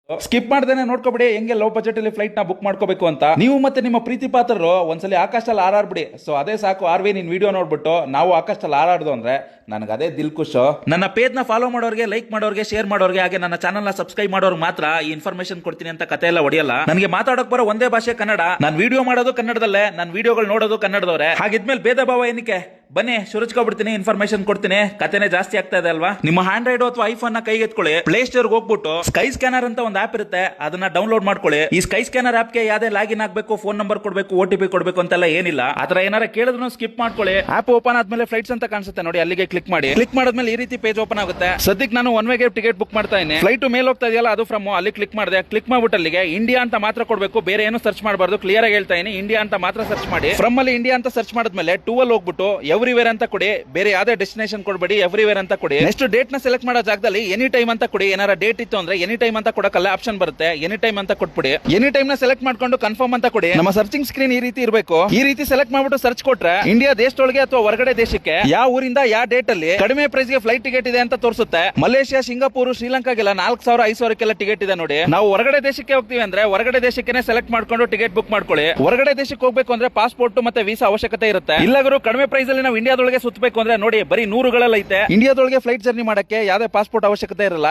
Skip ಮಾಡ್ದೇನೆ ನೋಡ್ಕೊಬಿಡಿ ಹೆಂಗೆ low budget ಅಲ್ಲಿ ಫ್ಲೈಟ್ ನ ಬುಕ್ ಮಾಡ್ಕೋಬೇಕು ಅಂತ. ನೀವು ಮತ್ತೆ ನಿಮ್ಮ ಪ್ರೀತಿ ಪಾತ್ರರು ಒಂದ್ಸಲಿ ಆಕಾಶದಲ್ಲಿ ಹಾರಾಡ್ಬಿಡಿ. ಸೊ ಅದೇ ಸಾಕು ಆರ್ವಿ ನಿನ್ ವಿಡಿಯೋ ನೋಡ್ಬಿಟ್ಟು ನಾವು ಆಕಾಶದಲ್ಲಿ ಹಾರಾಡ್ದು ಅಂದ್ರೆ ನನಗೆ ಅದೇ ದಿಲ್ ಖುಷು. ನನ್ನ ಪೇಜ್ ನ ಫಾಲೋ ಮಾಡೋರಿಗೆ, ಲೈಕ್ ಮಾಡೋರಿಗೆ, ಶೇರ್ ಮಾಡೋರಿಗೆ, ಹಾಗೆ ನನ್ನ ಚಾನಲ್ ನ ಸಬ್ಸ್ಕ್ರೈಬ್ ಮಾಡೋರು ಮಾತ್ರ ಈ ಇನ್ಫಾರ್ಮೇಶನ್ ಕೊಡ್ತೀನಿ ಅಂತ ಕತೆ ಎಲ್ಲ ಹೊಡೆಯಲ್ಲ. ನನಗೆ ಮಾತಾಡೋಕ್ ಬರೋ ಒಂದೇ ಭಾಷೆ ಕನ್ನಡ. ನಾನು ವಿಡಿಯೋ ಮಾಡೋದು ಕನ್ನಡದಲ್ಲೇ, ನನ್ನ ವಿಡಿಯೋಗಳು ನೋಡೋದು ಕನ್ನಡದವ್ರೆ. ಹಾಗಿದ್ಮೇಲೆ ಭೇದ ಭಾವ ಏನಕ್ಕೆ? ಬನ್ನಿ ಶುರುಚ್ಕೊಬಿಡ್ತೀನಿ, ಇನ್ಫಾರ್ಮೇಶನ್ ಕೊಡ್ತೀನಿ. ಕತೆನೆ ಜಾಸ್ತಿ ಆಗ್ತಾ ಇದೆ ಅಲ್ವಾ? ನಿಮ್ಮ ಆಂಡ್ರಾಯ್ಡ್ ಅಥವಾ ಐಫೋನ್ ನ ಕೈಗೆ ಎತ್ಕೊಳ್ಳಿ, ಪ್ಲೇ ಸ್ಟೋರ್ ಹೋಗ್ಬಿಟ್ಟು ಸ್ಕೈ ಸ್ಕ್ಯಾನರ್ ಅಂತ ಒಂದು ಆಪ್ ಇರುತ್ತೆ, ಅದನ್ನ ಡೌನ್ಲೋಡ್ ಮಾಡ್ಕೊಳ್ಳಿ. ಈ ಸ್ಕೈ ಸ್ಕ್ಯಾನರ್ ಆಪ್ ಗೆ ಯಾವ್ದೇ ಲಾಗಿನ್ ಆಗ್ಬೇಕು, ಫೋನ್ ನಂಬರ್ ಕೊಡ್ಬೇಕು, OTP ಕೊಡ್ಬೇಕು ಅಂತೆಲ್ಲ ಏನಿಲ್ಲ. ಆತರ ಏನಾರ ಕೇಳಿದ್ರು ಸ್ಕಿಪ್ ಮಾಡ್ಕೊಳ್ಳಿ. ಆಪ್ ಓಪನ್ ಆದ್ಮೇಲೆ ಫ್ಲೈಟ್ಸ್ ಅಂತ ಕಾಣಿಸುತ್ತೆ ನೋಡಿ, ಅಲ್ಲಿಗೆ ಕ್ಲಿಕ್ ಮಾಡಿ. ಕ್ಲಿಕ್ ಮಾಡಿದ್ಮೇಲೆ ಈ ರೀತಿ ಪೇಜ್ ಓಪನ್ ಆಗುತ್ತೆ. ಸದ್ಯಕ್ಕೆ ನಾನು ಒನ್ ವೇಗೆ ಟಿಕೆಟ್ ಬುಕ್ ಮಾಡ್ತಾ ಇದ್ದೀನಿ. ಫ್ಲೈಟ್ ಮೇಲೆ ಹೋಗ್ತಾ ಇದೆಯಲ್ಲ ಅದು ಫ್ರಮ್, ಅಲ್ಲಿ ಕ್ಲಿಕ್ ಮಾಡಿದೆ. ಕ್ಲಿಕ್ ಮಾಡ್ಬಿಟ್ಟು ಅಲ್ಲಿಗೆ ಇಂಡಿಯಾ ಅಂತ ಮಾತ್ರ ಕೊಡ್ಬೇಕು, ಬೇರೆ ಏನು ಸರ್ಚ್ ಮಾಡಬಾರ್ದು. ಕ್ಲಿಯರ್ ಆಗಿ ಹೇಳ್ತಾ ಇದೀನಿ, ಇಂಡಿಯಾ ಅಂತ ಮಾತ್ರ ಸರ್ಚ್ ಮಾಡಿ. ಫ್ರಮ್ ಅಲ್ಲಿ ಇಂಡಿಯಾ ಅಂತ ಸರ್ಚ್ ಮಾಡಿದ್ಮೇಲೆ ಟೂ ಅಲ್ಲಿ ಹೋಗ್ಬಿಟ್ಟು ಎವ್ರಿವೇರ್ ಅಂತ ಕೊಡಿ. ಬೇರೆ ಯಾವ್ದೇ ಡೆಸ್ಟಿನೇಷನ್ ಕೊಡಬೇಡಿ, ಎವ್ರಿವೇರ್ ಅಂತ ಕೊಡಿ. ನೆಕ್ಸ್ಟ್ ಡೇಟ್ ನ ಸೆಲೆಕ್ಟ್ ಮಾಡೋ ಜಾಗದಲ್ಲಿ ಎನಿ ಟೈಮ್ ಅಂತ ಕೊಡಿ. ಏನಾರ ಡೇಟ್ ಇತ್ತು ಅಂದ್ರೆ ಎನಿ ಟೈಮ್ ಅಂತ ಕೊಡಕಲ್ಲ ಆಪ್ಷನ್ ಬರುತ್ತೆ, ಎನಿ ಟೈಮ್ ಅಂತ ಕೊಟ್ಬಿಡಿ. ಎನಿ ಟೈಮ್ ನ ಸೆಲೆಕ್ಟ್ ಮಾಡ್ಕೊಂಡು ಕನ್ಫರ್ಮ್ ಅಂತ ಕೊಡಿ. ನಮ್ಮ ಸರ್ಚಿಂಗ್ ಸ್ಕ್ರೀನ್ ಈ ರೀತಿ ಇರಬೇಕು. ಈ ರೀತಿ ಸೆಲೆಕ್ಟ್ ಮಾಡ್ಬಿಟ್ಟು ಸರ್ಚ್ ಕೊಟ್ರೆ ಇಂಡಿಯಾ ದೇಶದೊಳಗೆ ಅಥವಾ ಹೊರಗಡೆ ದೇಶಕ್ಕೆ ಯಾವ ಊರಿಂದ ಯಾವ ಡೇಟ್ ಅಲ್ಲಿ ಕಡಿಮೆ ಪ್ರೈಸ್ ಗೆ ಫ್ಲೈಟ್ ಟಿಕೆಟ್ ಇದೆ ಅಂತ ತೋರಿಸುತ್ತೆ. ಮಲೇಷಿಯಾ, ಸಿಂಗಾಪುರ್, ಶ್ರೀಲಂಕಾಗೆಲ್ಲ 4000 5000 ಟಿಕೆಟ್ ಇದೆ ನೋಡಿ. ನಾವು ಹೊರಗಡೆ ದೇಶಕ್ಕೆ ಹೋಗ್ತೀವಿ ಅಂದ್ರೆ ಹೊರಗಡೆ ದೇಶಕ್ಕೆ ಸೆಲೆಕ್ಟ್ ಮಾಡ್ಕೊಂಡು ಟಿಕೆಟ್ ಬುಕ್ ಮಾಡ್ಕೊಳ್ಳಿ. ಹೊರಗಡೆ ದೇಶಕ್ಕೆ ಹೋಗ್ಬೇಕು ಅಂದ್ರೆ ಪಾಸ್ಪೋರ್ಟ್ ಮತ್ತೆ ವೀಸಾ ಅವಶ್ಯಕತೆ ಇರುತ್ತೆ. ಇಲ್ಲಾಗರು ಕಡಿಮೆ ಪ್ರೈಸ್ ಅಲ್ಲಿ ನಾವು ಇಂಡಿಯಾದೊಳಗೆ ಸುತ್ತಬೇಕು ಅಂದ್ರೆ ನೋಡಿ ಬರೀ 100ಗಳಲ್ಲಿ ಐತೆ. ಇಂಡಿಯಾದೊಳಗೆ ಫ್ಲೈಟ್ ಜರ್ನಿ ಮಾಡಕ್ಕೆ ಯಾವುದೇ ಪಾಸ್ಪೋರ್ಟ್ ಅವಶ್ಯಕತೆ ಇರಲ್ಲ.